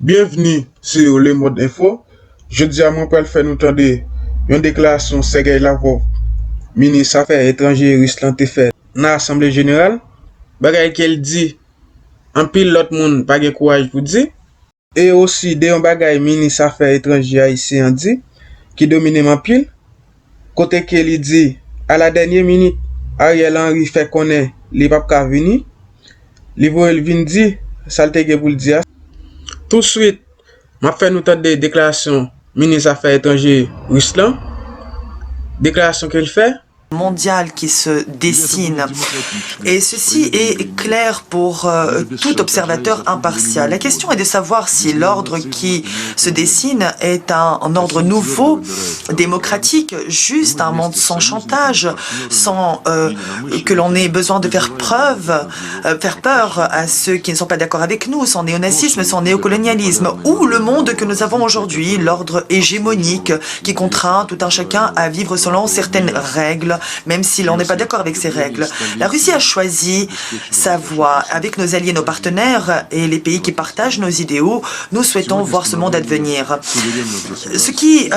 Bienvenue sur Le Mode Info. Je dis à mon père faire nous entendre une déclaration Sergei Lavrov, ministre Affaires étrangères russe te fait dans l'Assemblée générale. Bagay qu'elle dit, en pile l'autre monde pas de courage pour dire. Et aussi des bagay ministre Affaires étrangères haïtien dit, qui domine en pile. Côté qu'elle dit, à la dernière minute, Ariel Henry fait connaître les papes qui venir. Les voix vient dire, ça le te pour le dire. Tout de suite, m'a fait nous entendre des déclarations ministre Affaires étrangères russe. Déclaration qu'elle fait. Mondiale qui se dessine. Et ceci est clair pour tout observateur impartial. La question est de savoir si l'ordre qui se dessine est un ordre nouveau, démocratique, juste, un monde sans chantage, sans que l'on ait besoin de faire peur à ceux qui ne sont pas d'accord avec nous, sans néonazisme, sans néocolonialisme, ou le monde que nous avons aujourd'hui, l'ordre hégémonique qui contraint tout un chacun à vivre selon certaines règles, même si l'on n'est pas d'accord avec ces règles. La Russie a choisi sa voie. Avec nos alliés, nos partenaires et les pays qui partagent nos idéaux, nous souhaitons voir ce monde advenir. Ce qui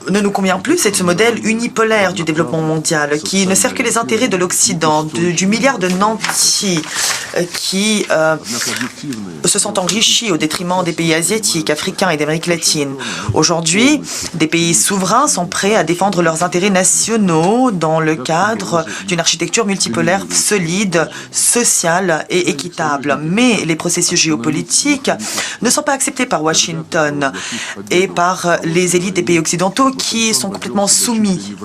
ne nous convient plus, c'est ce modèle unipolaire du développement mondial qui ne sert que les intérêts de l'Occident, du milliard de nantis qui se sont enrichis au détriment des pays asiatiques, africains et d'Amérique latine. Aujourd'hui, des pays souverains sont prêts à défendre leurs intérêts nationaux dans le cadre d'une architecture multipolaire solide, sociale et équitable. Mais les processus géopolitiques ne sont pas acceptés par Washington et par les élites des pays occidentaux qui sont complètement soumis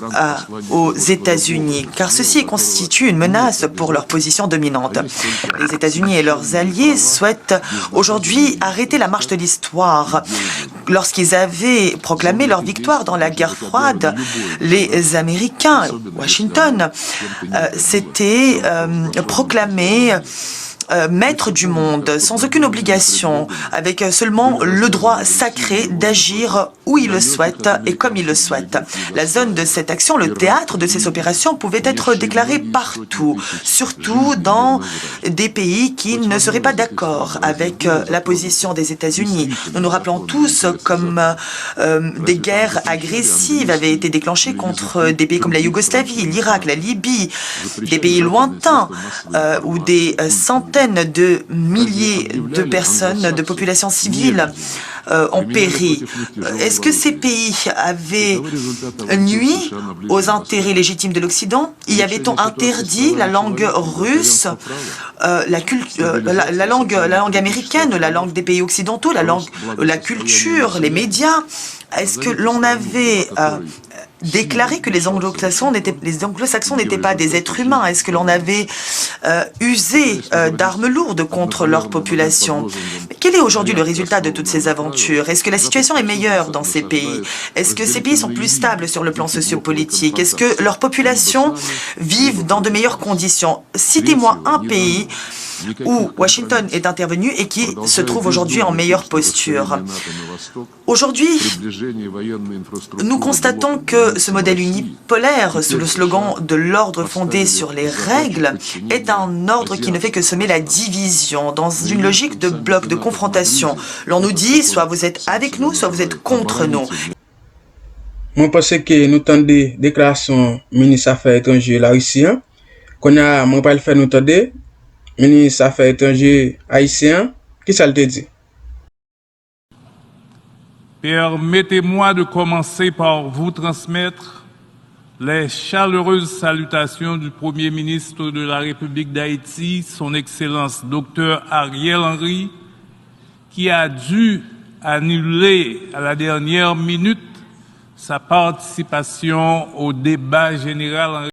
aux États-Unis, car ceci constitue une menace pour leur position dominante. Les États-Unis et leurs alliés souhaitent aujourd'hui arrêter la marche de l'histoire. Lorsqu'ils avaient proclamé leur victoire dans la guerre froide, les Américains, Washington, s'étaient proclamés maître du monde, sans aucune obligation, avec seulement le droit sacré d'agir où il le souhaite et comme il le souhaite. La zone de cette action, le théâtre de ces opérations pouvait être déclaré partout, surtout dans des pays qui ne seraient pas d'accord avec la position des États-Unis. Nous nous rappelons tous comme des guerres agressives avaient été déclenchées contre des pays comme la Yougoslavie, l'Irak, la Libye, des pays lointains où des centaines de milliers de personnes, de populations civiles ont péri. Est-ce que ces pays avaient nui aux intérêts légitimes de l'Occident? Y avait-on interdit la langue russe, la langue américaine, la langue des pays occidentaux, la culture, les médias? Est-ce que l'on avait déclaré que les anglo-saxons n'étaient pas des êtres humains? Est-ce que l'on avait usé d'armes lourdes contre leur population? Mais quel est aujourd'hui le résultat de toutes ces aventures? Est-ce que la situation est meilleure dans ces pays? Est-ce que ces pays sont plus stables sur le plan sociopolitique? Est-ce que leurs populations vivent dans de meilleures conditions? Citez-moi un pays où Washington est intervenu et qui se trouve aujourd'hui en meilleure posture. Aujourd'hui, nous constatons que ce modèle unipolaire, sous le slogan de l'ordre fondé sur les règles, est un ordre qui ne fait que semer la division dans une logique de bloc, de confrontation. L'on nous dit, soit vous êtes avec nous, soit vous êtes contre nous. Moi, pense que nous avons des déclarations ministre Affaires étrangères la Russie, qu'on a, moi, pas le faire nous entendre. Ministre Affaires étrangères haïtien, qui ça le dit? Permettez-moi de commencer par vous transmettre les chaleureuses salutations du Premier ministre de la République d'Haïti, son Excellence Dr Ariel Henry, qui a dû annuler à la dernière minute sa participation au débat général.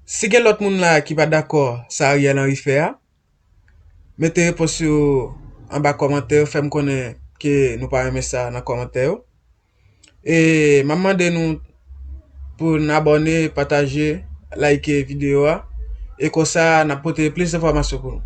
Si il y a l'autre monde là qui n'est pas d'accord, ça Ariel Henry fait, mettez réponse en bas commentaire, faites-moi connaître que nous pas aimer ça dans commentaire. Et maman de nous pour nous abonner, partager, liker vidéo et comme ça n'a porté plus d'informations pour nous.